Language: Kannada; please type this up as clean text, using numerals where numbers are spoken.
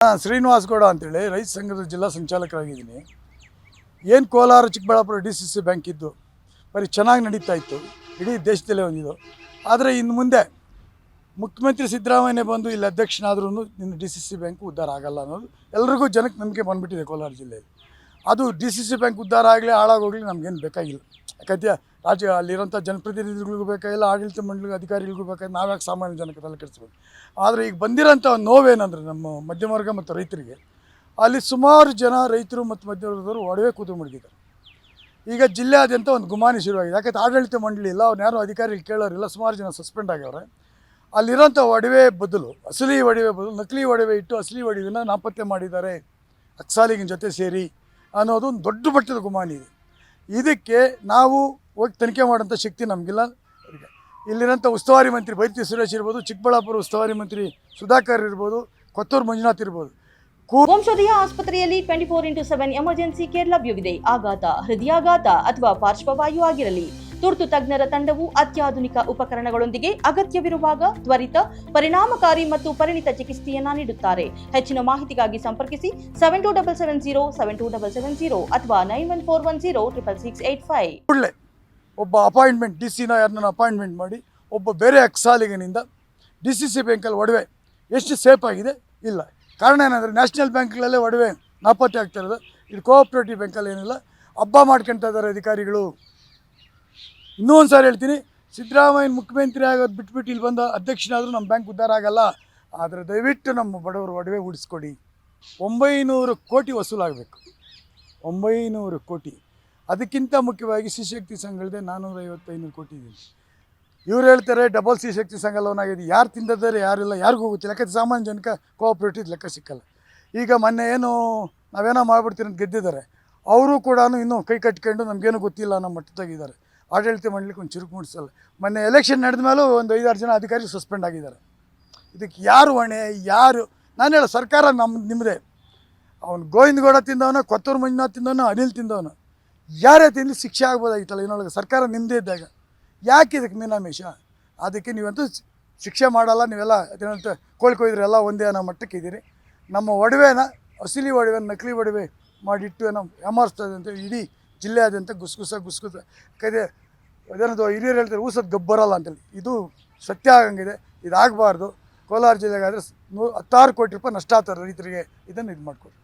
ಶ್ರೀನಿವಾಸ್ ಗೌಡ ಅಂತೇಳಿ ರೈತ ಸಂಘದ ಜಿಲ್ಲಾ ಸಂಚಾಲಕರಾಗಿದ್ದೀನಿ. ಏನು ಕೋಲಾರ ಚಿಕ್ಕಬಳ್ಳಾಪುರ DCC ಬ್ಯಾಂಕ್ ಇದ್ದು ಬರೀ ಚೆನ್ನಾಗಿ ನಡೀತಾ ಇತ್ತು, ಇಡೀ ದೇಶದಲ್ಲೇ ಹೊಂದಿದ್ದು. ಆದರೆ ಇನ್ನು ಮುಂದೆ ಮುಖ್ಯಮಂತ್ರಿ ಸಿದ್ದರಾಮಯ್ಯ ಬಂದು ಇಲ್ಲಿ ಅಧ್ಯಕ್ಷನಾದ್ರೂ ಇನ್ನು DCC ಬ್ಯಾಂಕ್ ಉದ್ಧಾರ ಆಗಲ್ಲ ಅನ್ನೋದು ಎಲ್ರಿಗೂ ಜನಕ್ಕೆ ನಂಬಿಕೆ ಬಂದುಬಿಟ್ಟಿದೆ ಕೋಲಾರ ಜಿಲ್ಲೆಯಲ್ಲಿ. ಅದು DCC ಬ್ಯಾಂಕ್ ಉದ್ಧಾರ ಆಗಲಿ ಹಾಳಾಗೋಗಲಿ ನಮಗೇನು ಬೇಕಾಗಿಲ್ಲ. ಯಾಕಂದರೆ ಅಲ್ಲಿರೋಂಥ ಜನಪ್ರತಿನಿಧಿಗಳಿಗೂ ಬೇಕಾಗಿಲ್ಲ, ಆಡಳಿತ ಮಂಡಳಿ ಅಧಿಕಾರಿಗಳಿಗೂ ಬೇಕಾಗಿಲ್ಲ, ನಾವ್ಯಾಕೆ ಸಾಮಾನ್ಯ ಜನಕ್ಕೆ ತಲೆ ಕೆಡಿಸ್ಬೇಕು. ಆದರೆ ಈಗ ಬಂದಿರೋಂಥ ನೋವೇನಂದರೆ ನಮ್ಮ ಮಧ್ಯಮ ವರ್ಗ ಮತ್ತು ರೈತರಿಗೆ ಅಲ್ಲಿ ಸುಮಾರು ಜನ ರೈತರು ಮತ್ತು ಮಧ್ಯವರ್ಗದವರು ಒಡವೆ ಕೂತು ಮಡಗಿದ್ದಾರೆ. ಈಗ ಜಿಲ್ಲೆಯಾದ್ಯಂತ ಒಂದು ಗುಮಾನಿ ಶುರುವಾಗಿದೆ. ಯಾಕಂದರೆ ಆಡಳಿತ ಮಂಡಳಿ ಇಲ್ಲ, ಅವ್ರು ಯಾರು ಅಧಿಕಾರಿಗಳು ಕೇಳೋರಿಲ್ಲ, ಸುಮಾರು ಜನ ಸಸ್ಪೆಂಡ್ ಆಗ್ಯವ್ರೆ. ಅಲ್ಲಿರೋಂಥ ಒಡವೆ ಬದಲು ಅಸಲಿ ಒಡವೆ ಬದಲು ನಕಲಿ ಒಡವೆ ಇಟ್ಟು ಅಸಲಿ ಒಡವೆನ ನಾಪತ್ತೆ ಮಾಡಿದ್ದಾರೆ ಅಕ್ಸಾಲಿಗಿನ ಜೊತೆ ಸೇರಿ ಅನ್ನೋದು ಒಂದು ದೊಡ್ಡ ಮಟ್ಟದ ಗುಮಾನಿ ಇದೆ. ಇದಕ್ಕೆ ನಾವು ಹೋಗಿ ತನಿಖೆ ಮಾಡೋಂಥ ಶಕ್ತಿ ನಮಗಿಲ್ಲ. ಇಲ್ಲಿರೋಂಥ ಉಸ್ತುವಾರಿ ಮಂತ್ರಿ ಬೈರತಿ ಸುರೇಶ್ ಇರ್ಬೋದು, ಚಿಕ್ಕಬಳ್ಳಾಪುರ ಉಸ್ತುವಾರಿ ಮಂತ್ರಿ ಸುಧಾಕರ್ ಇರ್ಬೋದು, ಕೊತ್ತೂರು ಮಂಜುನಾಥ್ ಇರ್ಬೋದು. ವಂಶೋದಯ ಆಸ್ಪತ್ರೆಯಲ್ಲಿ 24x7 ಎಮರ್ಜೆನ್ಸಿ ಕೇರ್ ಲಭ್ಯವಿದೆ. ಆಘಾತ, ಹೃದಯಾಘಾತ ಅಥವಾ ಪಾರ್ಶ್ವವಾಯು ಆಗಿರಲಿ, ತುರ್ತು ತಜ್ಞರ ತಂಡವು ಅತ್ಯಾಧುನಿಕ ಉಪಕರಣಗಳೊಂದಿಗೆ ಅಗತ್ಯವಿರುವಾಗ ತ್ವರಿತ, ಪರಿಣಾಮಕಾರಿ ಮತ್ತು ಪರಿಣಿತ ಚಿಕಿತ್ಸೆಯನ್ನ ನೀಡುತ್ತಾರೆ. ಹೆಚ್ಚಿನ ಮಾಹಿತಿಗಾಗಿ ಸಂಪರ್ಕಿಸಿ 7270 ಅಥವಾ 9141066685. ಒಬ್ಬ ಅಪಾಯಿಂಟ್ಮೆಂಟ್ DCನ ಯಾರನ್ನ ಅಪಾಯಿಂಟ್ಮೆಂಟ್ ಮಾಡಿ ಒಬ್ಬ ಬೇರೆ ಅಕ್ಸಾಲಿಗನಿಂದ DCC ಬ್ಯಾಂಕಲ್ಲಿ ಒಡವೆ ಎಷ್ಟು ಸೇಫ್ ಆಗಿದೆ ಇಲ್ಲ. ಕಾರಣ ಏನಂದರೆ ನ್ಯಾಷನಲ್ ಬ್ಯಾಂಕ್ಗಳಲ್ಲೇ ಒಡವೆ ನಾಪತ್ತೆ ಆಗ್ತಾ ಇರೋದು. ಇದು ಕೋಆಪ್ರೇಟಿವ್ ಬ್ಯಾಂಕಲ್ಲಿ ಏನಿಲ್ಲ, ಹಬ್ಬ ಮಾಡ್ಕೊಳ್ತಾ ಇದ್ದಾರೆ ಅಧಿಕಾರಿಗಳು. ಇನ್ನೂ ಒಂದು ಸಾರಿ ಹೇಳ್ತೀನಿ, ಸಿದ್ದರಾಮಯ್ಯ ಮುಖ್ಯಮಂತ್ರಿ ಆಗೋದು ಬಿಟ್ಬಿಟ್ಟು ಇಲ್ಲಿ ಬಂದ ಅಧ್ಯಕ್ಷನಾದರೂ ನಮ್ಮ ಬ್ಯಾಂಕ್ ಉದ್ಧಾರ ಆಗಲ್ಲ. ಆದರೆ ದಯವಿಟ್ಟು ನಮ್ಮ ಬಡವರು ಒಡವೆ ಉಳಿಸ್ಕೊಡಿ. 900 ಕೋಟಿ ವಸೂಲಾಗಬೇಕು, 900 ಕೋಟಿ. ಅದಕ್ಕಿಂತ ಮುಖ್ಯವಾಗಿ ಶಿಶಕ್ತಿ ಸಂಘಗಳಿದೆ 450-500 ಕೋಟಿ ಇದೆ. ಇವ್ರು ಹೇಳ್ತಾರೆ ಡಬಲ್ ಶಿಶಕ್ತಿ ಸಂಘ ಲೋನ್ ಆಗಿದೆ. ಯಾರು ತಿಂದಿದ್ದಾರೆ ಯಾರಿಲ್ಲ ಯಾರಿಗೂ ಗೊತ್ತಿಲ್ಲ. ಯಾಕಂದರೆ ಸಾಮಾನ್ಯ ಜನಕ್ಕೆ ಕೋಆಪ್ರೇಟಿವ್ ಲೆಕ್ಕ ಸಿಕ್ಕಲ್ಲ. ಈಗ ಮೊನ್ನೆ ಏನು ನಾವೇನೋ ಮಾಡ್ಬಿಡ್ತೀವಿ ಅಂತ ಗೆದ್ದಿದ್ದಾರೆ, ಅವರು ಕೂಡ ಇನ್ನೂ ಕೈ ಕಟ್ಕೊಂಡು ನಮಗೇನು ಗೊತ್ತಿಲ್ಲ ಅನ್ನೋ ಮಟ್ಟದಾಗಿದ್ದಾರೆ. ಆಡಳಿತ ಮಾಡಲಿಕ್ಕೆ ಒಂದು ಚುರುಕು ಮೂಡಿಸಲ್ಲ. ಮೊನ್ನೆ ಎಲೆಕ್ಷನ್ ನಡೆದ ಮೇಲೂ ಒಂದು 5-6 ಜನ ಅಧಿಕಾರಿ ಸಸ್ಪೆಂಡ್ ಆಗಿದ್ದಾರೆ. ಇದಕ್ಕೆ ಯಾರು ಹೊಣೆ? ಯಾರು? ನಾನು ಹೇಳೋ ಸರ್ಕಾರ ನಿಮ್ಮದೇ. ಅವನು ಗೋವಿಂದಗೌಡ ತಿಂದವನು, ಕೊತ್ತೂರು ಮಂಜುನಾಥ್ ತಿಂದವನು, ಅನಿಲ್ ತಿಂದವನು, ಯಾರೇ ತಿಂದು ಶಿಕ್ಷೆ ಆಗ್ಬೋದಾಗಿತ್ತಲ್ಲ. ಇನ್ನೊಳಗೆ ಸರ್ಕಾರ ನಿಮ್ಮದೇ ಇದ್ದಾಗ ಯಾಕೆ ಇದಕ್ಕೆ ಮೀನಾಮೇಷ? ಅದಕ್ಕೆ ನೀವಂತೂ ಶಿಕ್ಷೆ ಮಾಡಲ್ಲ. ನೀವೆಲ್ಲ ಅದೇನಂತ ಕೋಳಿ ಕೊಯ್ದ್ರೆ ಎಲ್ಲ ಒಂದೇ ಅನ್ನೋ ಮಟ್ಟಕ್ಕೆ ಇದ್ದೀರಿ. ನಮ್ಮ ಒಡವೆನ ಅಸಲಿ ಒಡವೆನ ನಕಲಿ ಒಡವೆ ಮಾಡಿಟ್ಟು ನಾವು ಯಾಮಾರಿಸ್ತದೆ ಅಂತ ಇಡೀ ಜಿಲ್ಲೆಯಾದ್ಯಂತ ಗುಸ್ಗುಸ. ಯಾಕಂದರೆ ಅದೇನದು ಹಿರಿಯರು ಹೇಳ್ತಾರೆ ಊಸದ ಗಬ್ಬರಲ್ಲ ಅಂತೇಳಿ. ಇದು ಸತ್ಯ ಆಗಂಗಿದೆ. ಇದಾಗಬಾರ್ದು. ಕೋಲಾರ ಜಿಲ್ಲೆಗಾದರೆ 16 ಕೋಟಿ ರೂಪಾಯಿ ನಷ್ಟ ಆಗ್ತಾರೆ ರೈತರಿಗೆ. ಇದನ್ನು ಇದು ಮಾಡಿಕೊಡಿ.